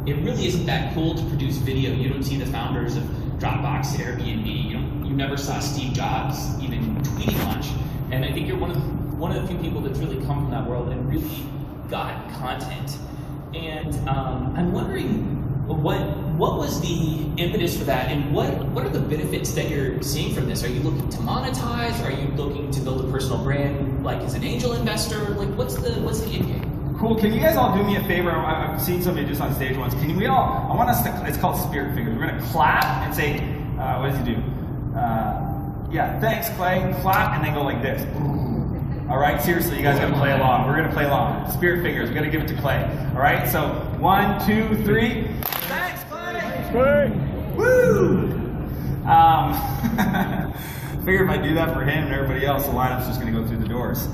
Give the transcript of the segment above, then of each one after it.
it really isn't that cool to produce video. You don't see the founders of Dropbox, Airbnb. You never saw Steve Jobs even tweeting much. And I think you're one of the few people that's really come from that world and really got content. And I'm wondering what was the impetus for that, and what are the benefits that you're seeing from this? Are you looking to monetize? Are you looking to build a personal brand, like as an angel investor? Like what's the end game? Cool. Can you guys all do me a favor? I've seen somebody just on stage once. Can we all? I want us to. It's called spirit fingers. We're gonna clap and say, what does he do? Yeah, thanks, Clay. Clap and then go like this. All right, seriously, you guys gotta play along. We're gonna play along. Spirit fingers. We're gonna give it to Clay. All right. So 1, 2, 3. Thanks, Clay. Thanks, Clay. Woo! Figure if I do that for him and everybody else, the lineup's just gonna go through the doors.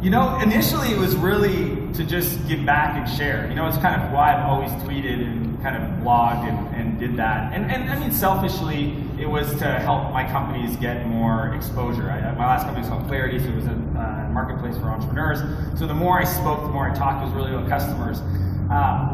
You know, initially it was really to just give back and share. You know, it's kind of why I've always tweeted and kind of blogged and did that. And I mean, selfishly, it was to help my companies get more exposure. My last company was called Clarity, so it was a marketplace for entrepreneurs. So the more I spoke, the more I talked, it was really about customers.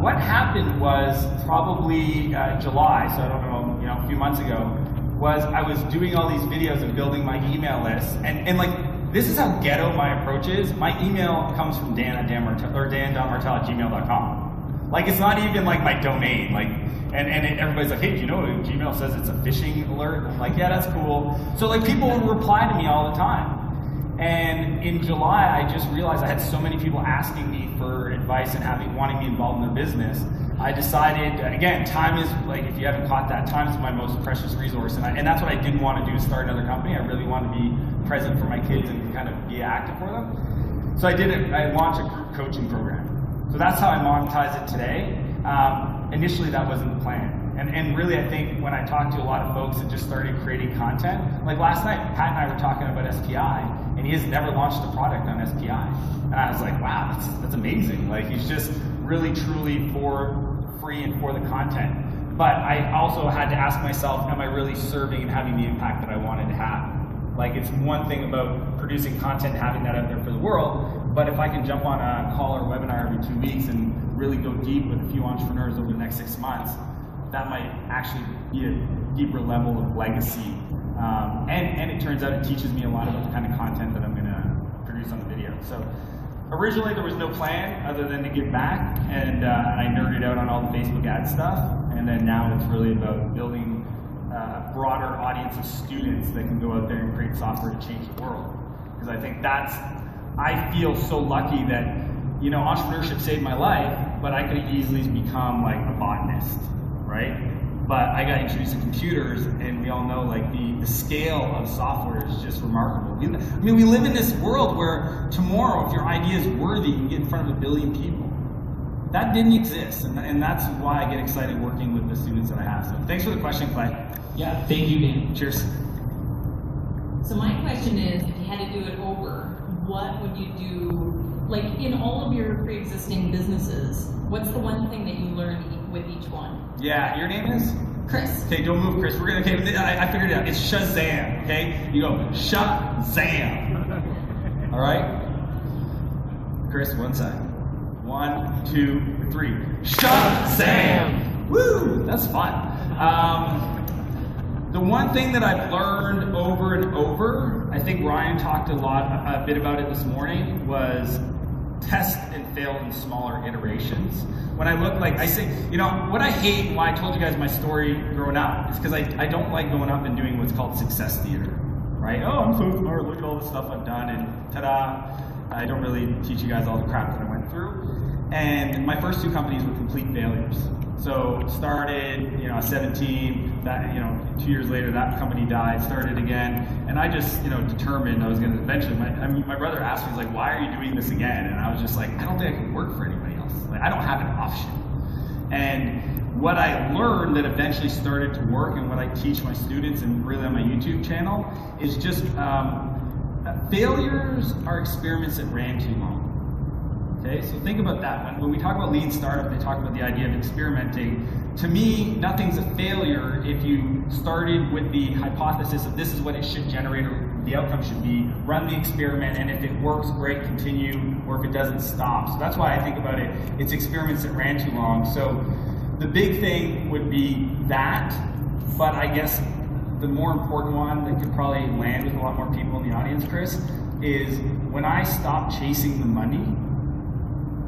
What happened was probably July, so I don't know, you know, a few months ago, was I was doing all these videos and building my email list, and like, this is how ghetto my approach is. My email comes from dan.martell@gmail.com. Like, it's not even like my domain. Like, and everybody's like, hey, do you know Gmail says it's a phishing alert? I'm like, yeah, that's cool. So like, people would reply to me all the time. And in July, I just realized I had so many people asking me for advice and wanting me involved in their business. I decided, again, time is, like, if you haven't caught that, time is my most precious resource. And that's what I didn't want to do, start another company. I really wanted to be present for my kids and kind of be active for them. So I launched a group coaching program. So that's how I monetize it today. Initially, that wasn't the plan. And really, I think when I talked to a lot of folks that just started creating content, like last night, Pat and I were talking about SPI, and he has never launched a product on SPI. And I was like, wow, that's amazing. Like, he's just really, truly for free and for the content. But I also had to ask myself, am I really serving and having the impact that I wanted to have? Like, it's one thing about producing content and having that out there for the world, but if I can jump on a call or webinar every 2 weeks and really go deep with a few entrepreneurs over the next 6 months, that might actually be a deeper level of legacy. And it turns out it teaches me a lot about the kind of content that I'm gonna produce on the video. So originally there was no plan other than to give back, and I nerded out on all the Facebook ad stuff, and then now it's really about building a broader audience of students that can go out there and create software to change the world. Because I think I feel so lucky that, you know, entrepreneurship saved my life, but I could have easily become like a botanist, right? But I got introduced to computers, and we all know, like, the scale of software is just remarkable. I mean, we live in this world where tomorrow, if your idea is worthy, you can get in front of 1 billion people. That didn't exist, and that's why I get excited working with the students that I have. So thanks for the question, Clay. Yeah, thank you, Dan. Cheers. So my question is, if you had to do it over, what would you do, like, in all of your pre-existing businesses, what's the one thing that you learned with each one? Yeah, your name is? Chris. Okay, don't move, Chris. We're gonna, okay, I figured it out. It's Shazam, okay? You go, Shazam. All right? Chris, one side. 1, 2, 3. Shazam! Woo! That's fun. The one thing that I've learned over and over, I think Ryan talked a bit about it this morning, was test and fail in smaller iterations. When I look, like, I say, you know, what I hate, why I told you guys my story growing up, is because I don't like going up and doing what's called success theater, right? Oh, I'm so smart, look at all the stuff I've done, and ta-da. I don't really teach you guys all the crap that I went through. And my first 2 companies were complete failures. So started, you know, 17, that, you know, 2 years later, that company died, started again. And I just, you know, determined I was going to eventually, my brother asked me, he's like, why are you doing this again? And I was just like, I don't think I can work for anybody else. Like, I don't have an option. And what I learned that eventually started to work, and what I teach my students and really on my YouTube channel, is just failures are experiments that ran too long. Okay, so think about that. When we talk about lean startup, they talk about the idea of experimenting. To me, nothing's a failure if you started with the hypothesis of this is what it should generate or The outcome should be run the experiment, and if it works, great, continue, or if it doesn't, stop. So that's why I think about it. It's experiments that ran too long. So the big thing would be that, but I guess the more important one that could probably land with a lot more people in the audience, Chris, is when I stopped chasing the money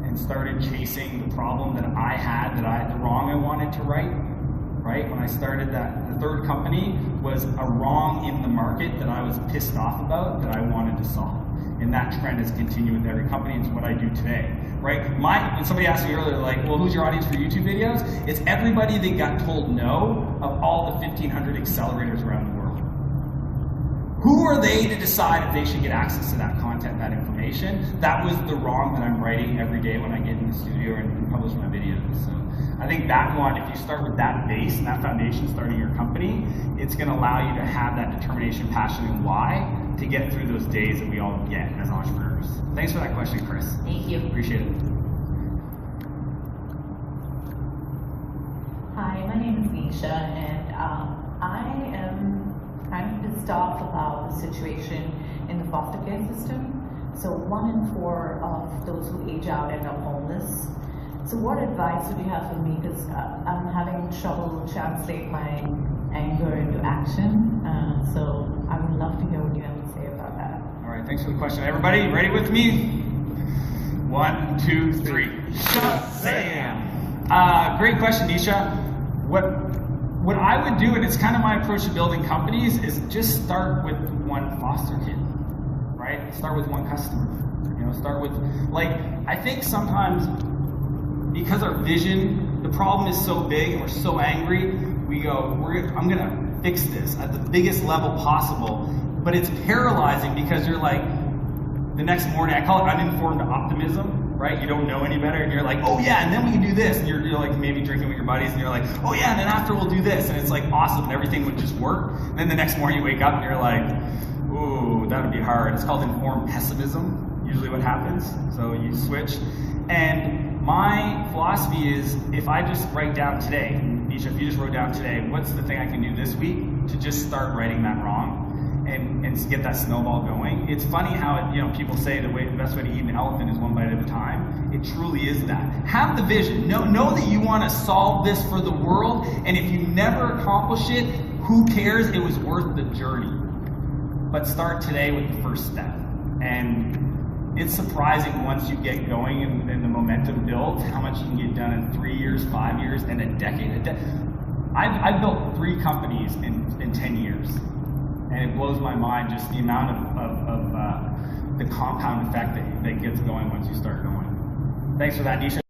and started chasing the problem that I had, the wrong I wanted to right? When I started that, the third company was a wrong in the market that I was pissed off about that I wanted to solve. And that trend has continued with every company, and it's what I do today, right? When somebody asked me earlier, like, well, who's your audience for YouTube videos? It's everybody that got told no of all the 1,500 accelerators around the world. Who are they to decide if they should get access to that content, that information? That was the wrong that I'm writing every day when I get in the studio and publish my videos. So I think that one, if you start with that base and that foundation starting your company, it's going to allow you to have that determination, passion, and why to get through those days that we all get as entrepreneurs. Thanks for that question, Chris. Thank you. Appreciate it. Hi, my name is Nisha, and I am kind of pissed off about the situation in the foster care system. So 1 in 4 of those who age out end up homeless. So what advice would you have for me? Because I'm having trouble translate my anger into action. So I would love to hear what you have to say about that. All right, thanks for the question. Everybody, ready with me? 1, 2, 3. Shazam! Great question, Nisha. What I would do, and it's kind of my approach to building companies, is just start with one foster kid, right? Start with one customer. Start with, I think sometimes because our vision, the problem is so big and we're so angry, we go, I'm gonna fix this at the biggest level possible, but it's paralyzing because you're like, the next morning, I call it uninformed optimism, right? You don't know any better, and you're like, oh yeah, and then we can do this, and you're like maybe drinking with your buddies, and you're like, oh yeah, and then after we'll do this, and it's like awesome, and everything would just work. And then the next morning you wake up and you're like, ooh, that would be hard. It's called informed pessimism, usually what happens. So you switch. And my philosophy is, if I just write down today, Nisha, if you just wrote down today, what's the thing I can do this week to just start righting that wrong? And get that snowball going. It's funny how people say the best way to eat an elephant is one bite at a time. It truly is that. Have the vision. Know that you want to solve this for the world, and if you never accomplish it, who cares? It was worth the journey. But start today with the first step. And it's surprising once you get going and the momentum builds, how much you can get done in 3 years, 5 years, and a decade. I've built 3 companies in 10 years. And it blows my mind just the amount of the compound effect that gets going once you start going. Thanks for that, Nisha.